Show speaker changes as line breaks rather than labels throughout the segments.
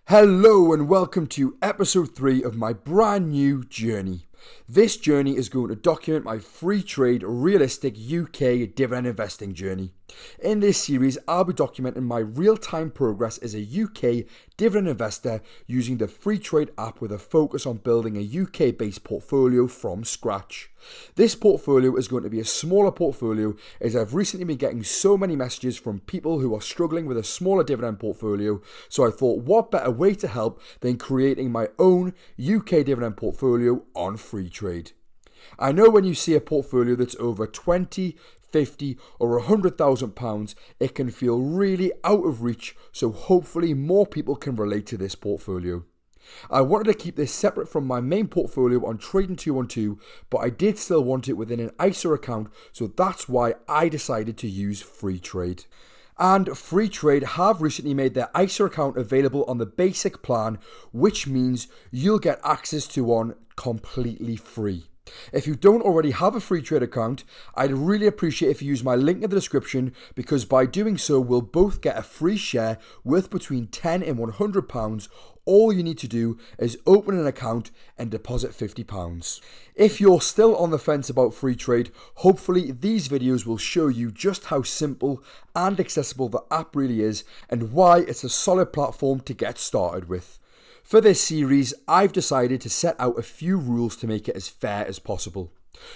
Hello and welcome to episode 3 of my brand new journey. This journey is going to document my Freetrade realistic UK dividend investing journey. In this series, I'll be documenting my real-time progress as a UK dividend investor using the Freetrade app with a focus on building a UK-based portfolio from scratch. This portfolio is going to be a smaller portfolio as I've recently been getting so many messages from people who are struggling with a smaller dividend portfolio, so I thought what better way to help than creating my own UK dividend portfolio on Freetrade. I know when you see a portfolio that's over 20, 50 or £100,000, it can feel really out of reach, so hopefully more people can relate to this portfolio. I wanted to keep this separate from my main portfolio on Trading 212, but I did still want it within an ISA account, so that's why I decided to use Freetrade. And Freetrade have recently made their ISA account available on the basic plan, which means you'll get access to one completely free. If you don't already have a Freetrade account, I'd really appreciate if you use my link in the description, because by doing so we'll both get a free share worth between £10 and £100. All you need to do is open an account and deposit £50. If you're still on the fence about Freetrade, hopefully these videos will show you just how simple and accessible the app really is and why it's a solid platform to get started with. For this series, I've decided to set out a few rules to make it as fair as possible.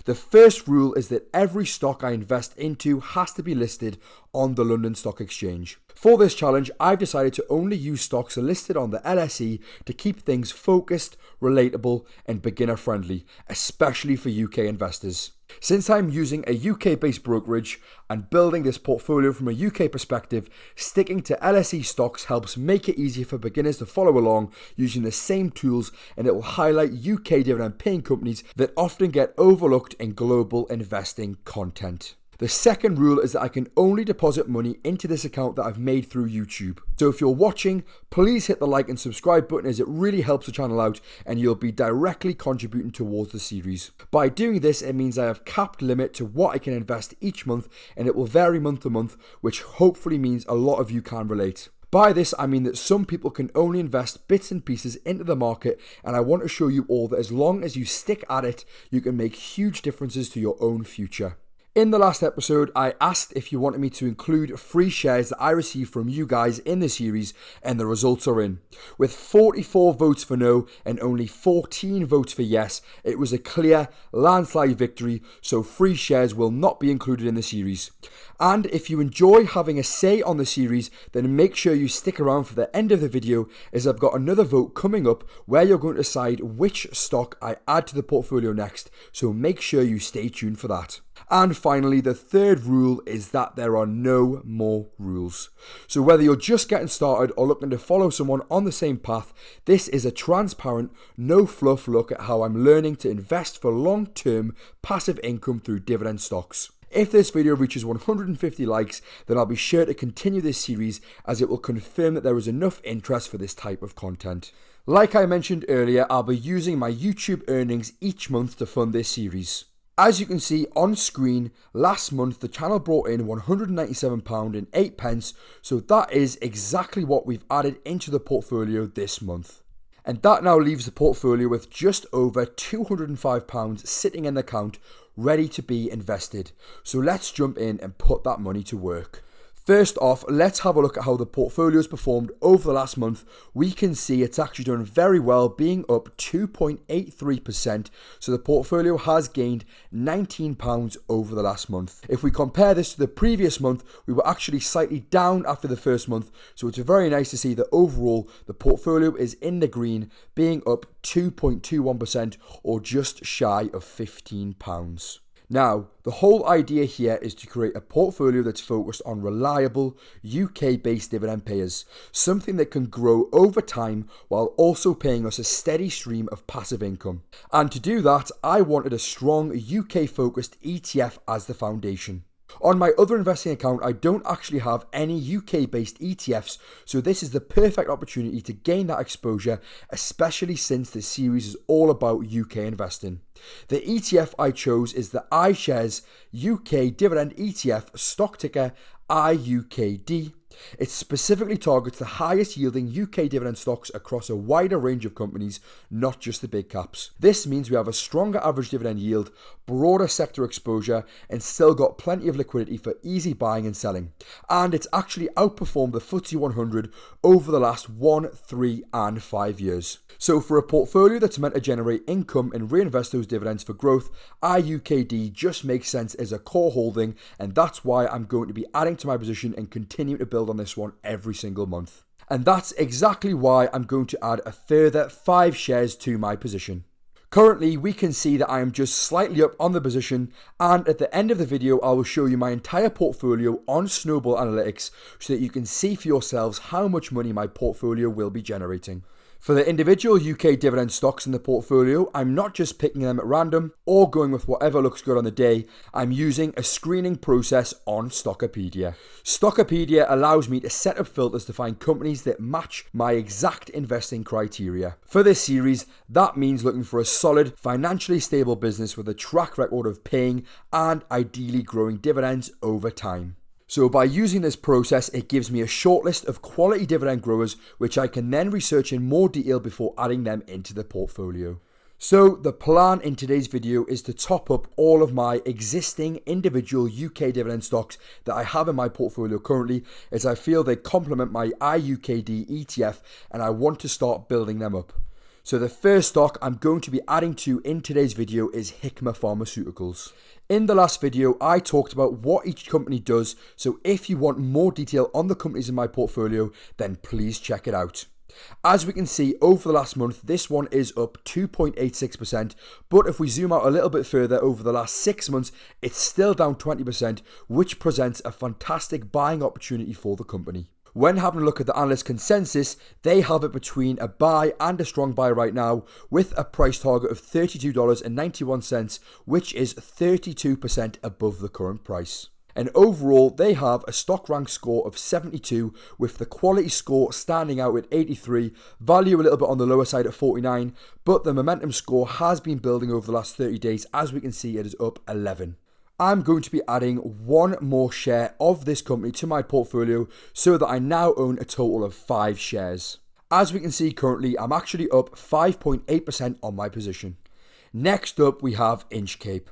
The first rule is that every stock I invest into has to be listed on the London Stock Exchange. For this challenge, I've decided to only use stocks listed on the LSE to keep things focused, relatable and beginner friendly, especially for UK investors. Since I'm using a UK-based brokerage and building this portfolio from a UK perspective, sticking to LSE stocks helps make it easier for beginners to follow along using the same tools, and it will highlight UK dividend paying companies that often get overlooked in global investing content. The second rule is that I can only deposit money into this account that I've made through YouTube. So if you're watching, please hit the like and subscribe button, as it really helps the channel out and you'll be directly contributing towards the series. By doing this, it means I have capped limit to what I can invest each month, and it will vary month to month, which hopefully means a lot of you can relate. By this, I mean that some people can only invest bits and pieces into the market, and I want to show you all that as long as you stick at it, you can make huge differences to your own future. In the last episode, I asked if you wanted me to include free shares that I received from you guys in the series, and the results are in. With 44 votes for no and only 14 votes for yes, it was a clear landslide victory, so free shares will not be included in the series. And if you enjoy having a say on the series, then make sure you stick around for the end of the video, as I've got another vote coming up where you're going to decide which stock I add to the portfolio next, so make sure you stay tuned for that. And finally, the third rule is that there are no more rules. So whether you're just getting started or looking to follow someone on the same path, this is a transparent, no fluff look at how I'm learning to invest for long-term passive income through dividend stocks. If this video reaches 150 likes, then I'll be sure to continue this series, as it will confirm that there is enough interest for this type of content. Like I mentioned earlier, I'll be using my YouTube earnings each month to fund this series. As you can see on screen, last month the channel brought in £197.08, so that is exactly what we've added into the portfolio this month. And that now leaves the portfolio with just over £205 sitting in the account, ready to be invested. So let's jump in and put that money to work. First off, let's have a look at how the portfolio's performed over the last month. We can see it's actually done very well, being up 2.83%, so the portfolio has gained £19 over the last month. If we compare this to the previous month, we were actually slightly down after the first month, so it's very nice to see that overall the portfolio is in the green, being up 2.21% or just shy of £15. Now, the whole idea here is to create a portfolio that's focused on reliable UK-based dividend payers, something that can grow over time while also paying us a steady stream of passive income. And to do that, I wanted a strong UK-focused ETF as the foundation. On my other investing account, I don't actually have any UK-based ETFs, so this is the perfect opportunity to gain that exposure, especially since this series is all about UK investing. The ETF I chose is the iShares UK Dividend ETF, stock ticker IUKD. It specifically targets the highest yielding UK dividend stocks across a wider range of companies, not just the big caps. This means we have a stronger average dividend yield, broader sector exposure, and still got plenty of liquidity for easy buying and selling. And it's actually outperformed the FTSE 100 over the last 1, 3, and 5 years. So for a portfolio that's meant to generate income and reinvest those dividends for growth, IUKD just makes sense as a core holding, and that's why I'm going to be adding to my position and continue to build on this one every single month. And that's exactly why I'm going to add a further 5 shares to my position. Currently, we can see that I am just slightly up on the position, and at the end of the video, I will show you my entire portfolio on Snowball Analytics so that you can see for yourselves how much money my portfolio will be generating. For the individual UK dividend stocks in the portfolio, I'm not just picking them at random or going with whatever looks good on the day. I'm using a screening process on Stockopedia. Stockopedia allows me to set up filters to find companies that match my exact investing criteria. For this series, that means looking for a solid, financially stable business with a track record of paying and ideally growing dividends over time. So by using this process, it gives me a shortlist of quality dividend growers, which I can then research in more detail before adding them into the portfolio. So the plan in today's video is to top up all of my existing individual UK dividend stocks that I have in my portfolio currently, as I feel they complement my IUKD ETF and I want to start building them up. So the first stock I'm going to be adding to in today's video is Hikma Pharmaceuticals. In the last video, I talked about what each company does, so if you want more detail on the companies in my portfolio, then please check it out. As we can see, over the last month, this one is up 2.86%, but if we zoom out a little bit further over the last 6 months, it's still down 20%, which presents a fantastic buying opportunity for the company. When having a look at the analyst consensus, they have it between a buy and a strong buy right now, with a price target of $32.91, which is 32% above the current price. And overall, they have a stock rank score of 72, with the quality score standing out at 83, value a little bit on the lower side at 49, but the momentum score has been building over the last 30 days. As we can see, it is up 11. I'm going to be adding one more share of this company to my portfolio so that I now own a total of 5 shares. As we can see currently, I'm actually up 5.8% on my position. Next up, we have Inchcape.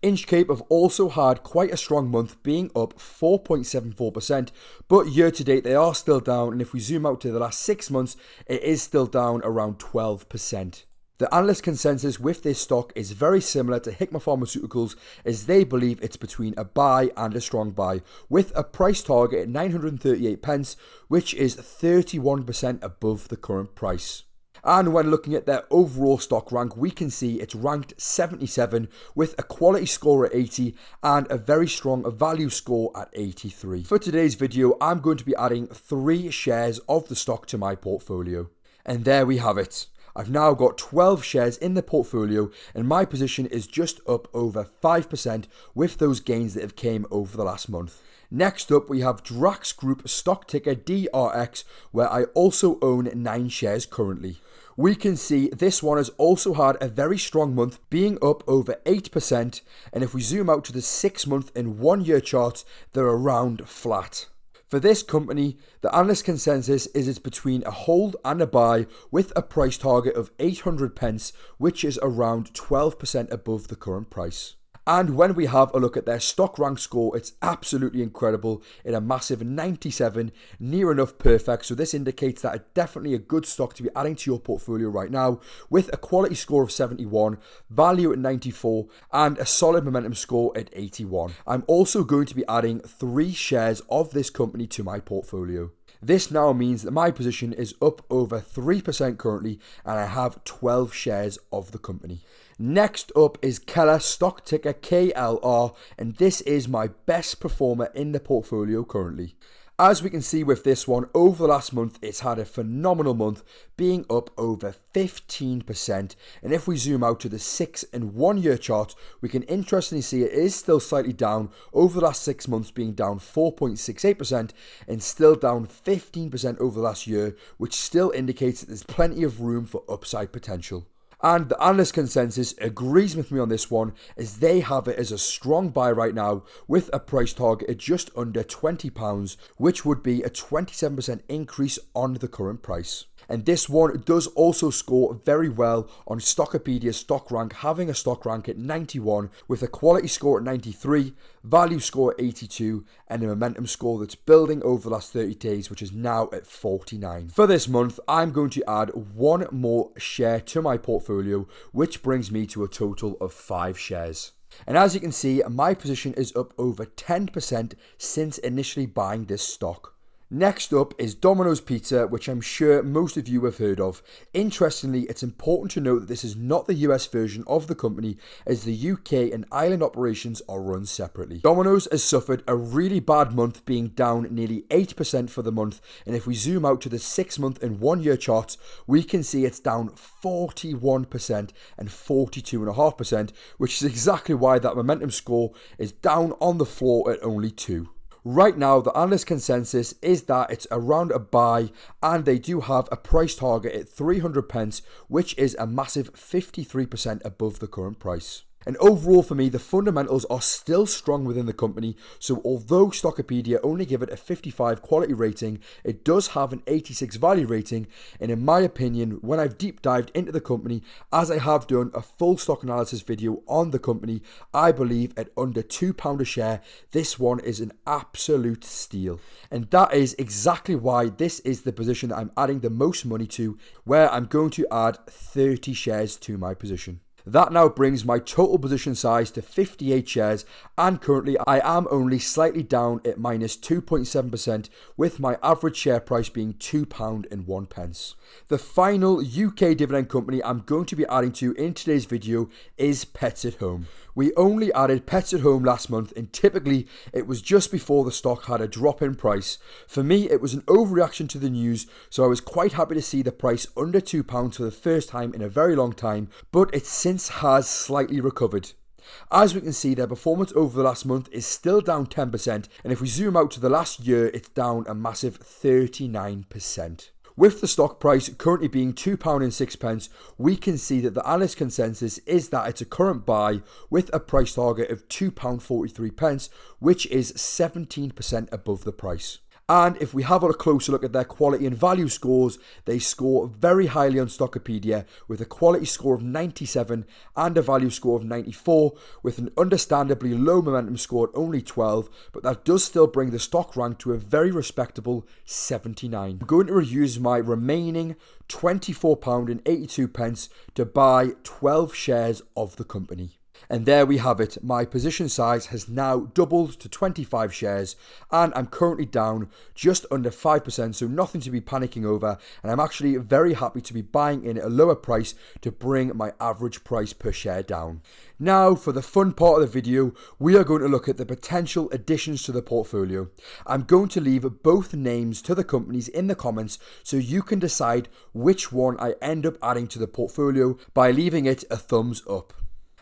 Inchcape have also had quite a strong month, being up 4.74%, but year to date they are still down, and if we zoom out to the last 6 months, it is still down around 12%. The analyst consensus with this stock is very similar to Hikma Pharmaceuticals, as they believe it's between a buy and a strong buy, with a price target at 938p, which is 31% above the current price. And when looking at their overall stock rank, we can see it's ranked 77 with a quality score at 80 and a very strong value score at 83. For today's video, I'm going to be adding 3 shares of the stock to my portfolio. And there we have it. I've now got 12 shares in the portfolio and my position is just up over 5% with those gains that have came over the last month. Next up, we have Drax Group, stock ticker DRX, where I also own 9 shares currently. We can see this one has also had a very strong month, being up over 8%, and if we zoom out to the 6-month and 1-year charts, they're around flat. For this company, the analyst consensus is it's between a hold and a buy, with a price target of 800p, which is around 12% above the current price. And when we have a look at their stock rank score, it's absolutely incredible at a massive 97, near enough perfect. So this indicates that it's definitely a good stock to be adding to your portfolio right now, with a quality score of 71, value at 94, and a solid momentum score at 81. I'm also going to be adding 3 shares of this company to my portfolio. This now means that my position is up over 3% currently, and I have 12 shares of the company. Next up is Keller, stock ticker KLR, and this is my best performer in the portfolio currently. As we can see with this one, over the last month, it's had a phenomenal month, being up over 15%. And if we zoom out to the 6 and 1 year chart, we can interestingly see it is still slightly down over the last 6 months, being down 4.68% and still down 15% over the last year, which still indicates that there's plenty of room for upside potential. And the analyst consensus agrees with me on this one, as they have it as a strong buy right now with a price target at just under £20, which would be a 27% increase on the current price. And this one does also score very well on Stockopedia's stock rank, having a stock rank at 91 with a quality score at 93, value score at 82, and a momentum score that's building over the last 30 days, which is now at 49. For this month, I'm going to add one more share to my portfolio, which brings me to a total of 5 shares. And as you can see, my position is up over 10% since initially buying this stock. Next up is Domino's Pizza, which I'm sure most of you have heard of. Interestingly, it's important to note that this is not the US version of the company, as the UK and Ireland operations are run separately. Domino's has suffered a really bad month, being down nearly 8% for the month, and if we zoom out to the 6-month and 1-year charts, we can see it's down 41% and 42.5%, which is exactly why that momentum score is down on the floor at only 2. Right now, the analyst consensus is that it's around a buy, and they do have a price target at 300 pence, which is a massive 53% above the current price. And overall for me, the fundamentals are still strong within the company, so although Stockopedia only give it a 55 quality rating, it does have an 86 value rating, and in my opinion, when I've deep dived into the company, as I have done a full stock analysis video on the company, I believe at under £2 a share, this one is an absolute steal. And that is exactly why this is the position that I'm adding the most money to, where I'm going to add 30 shares to my position. That now brings my total position size to 58 shares, and currently I am only slightly down at minus 2.7%, with my average share price being £2.01. The final UK dividend company I'm going to be adding to in today's video is Pets at Home. We only added Pets at Home last month, and typically it was just before the stock had a drop in price. For me, it was an overreaction to the news, so I was quite happy to see the price under £2 for the first time in a very long time, but it since has slightly recovered. As we can see, their performance over the last month is still down 10%, and if we zoom out to the last year, it's down a massive 39%. With the stock price currently being £2.06, we can see that the analyst consensus is that it's a current buy with a price target of £2.43, which is 17% above the price. And if we have a closer look at their quality and value scores, they score very highly on Stockopedia with a quality score of 97 and a value score of 94, with an understandably low momentum score at only 12, but that does still bring the stock rank to a very respectable 79. I'm going to use my remaining £24.82 to buy 12 shares of the company. And there we have it, my position size has now doubled to 25 shares, and I'm currently down just under 5%, so nothing to be panicking over, and I'm actually very happy to be buying in at a lower price to bring my average price per share down. Now for the fun part of the video, we are going to look at the potential additions to the portfolio. I'm going to leave both names to the companies in the comments so you can decide which one I end up adding to the portfolio by leaving it a thumbs up.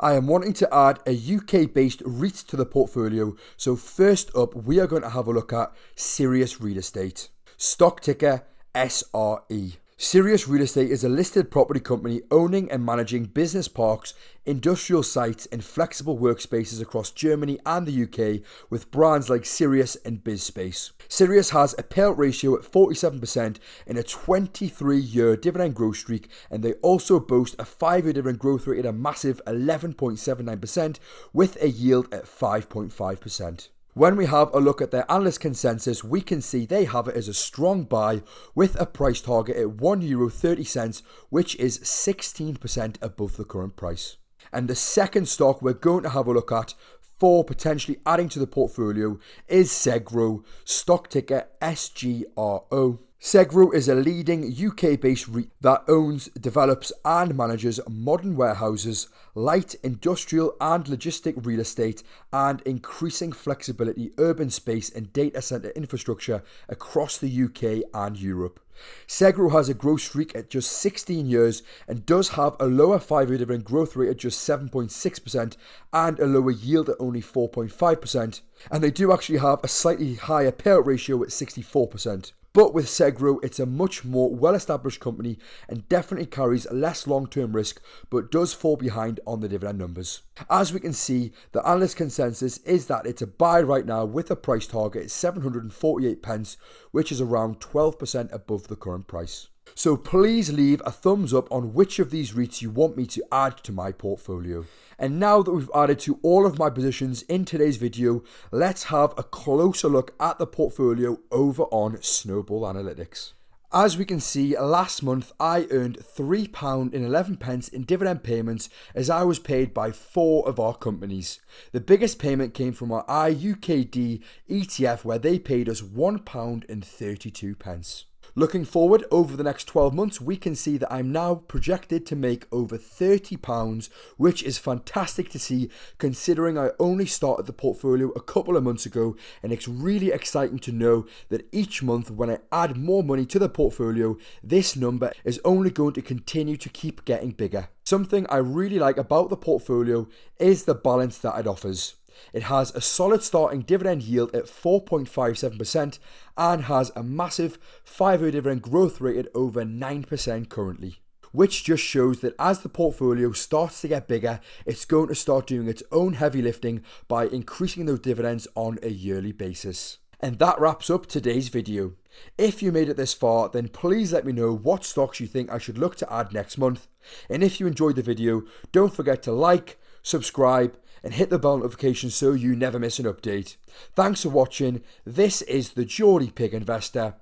I am wanting to add a UK-based REIT to the portfolio, so first up we are going to have a look at Sirius Real Estate. Stock ticker SRE. Sirius Real Estate is a listed property company owning and managing business parks, industrial sites and flexible workspaces across Germany and the UK with brands like Sirius and BizSpace. Sirius has a payout ratio at 47% and a 23-year dividend growth streak, and they also boast a 5-year dividend growth rate at a massive 11.79% with a yield at 5.5%. When we have a look at their analyst consensus, we can see they have it as a strong buy with a price target at €1.30, which is 16% above the current price. And the second stock we're going to have a look at for potentially adding to the portfolio is Segro, stock ticker SGRO. Segro is a leading UK-based REIT that owns, develops and manages modern warehouses, light industrial and logistic real estate, and increasing flexibility urban space and data centre infrastructure across the UK and Europe. Segro has a growth streak at just 16 years and does have a lower 5-year dividend growth rate at just 7.6% and a lower yield at only 4.5%, and they do actually have a slightly higher payout ratio at 64%. But with Segro, it's a much more well-established company and definitely carries less long-term risk, but does fall behind on the dividend numbers. As we can see, the analyst consensus is that it's a buy right now with a price target at 748 pence, which is around 12% above the current price. So please leave a thumbs up on which of these REITs you want me to add to my portfolio. And now that we've added to all of my positions in today's video, let's have a closer look at the portfolio over on Snowball Analytics. As we can see, last month I earned £3.11 in dividend payments as I was paid by 4 of our companies. The biggest payment came from our IUKD ETF where they paid us £1.32. Looking forward over the next 12 months, we can see that I'm now projected to make over £30, which is fantastic to see considering I only started the portfolio a couple of months ago, and it's really exciting to know that each month when I add more money to the portfolio, this number is only going to continue to keep getting bigger. Something I really like about the portfolio is the balance that it offers. It has a solid starting dividend yield at 4.57% and has a massive 5-year dividend growth rate at over 9% currently. Which just shows that as the portfolio starts to get bigger, it's going to start doing its own heavy lifting by increasing those dividends on a yearly basis. And that wraps up today's video. If you made it this far, then please let me know what stocks you think I should look to add next month. And if you enjoyed the video, don't forget to like, subscribe, and hit the bell notification so you never miss an update. Thanks for watching. This is the Geordie Pig Investor.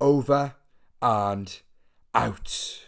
Over and out.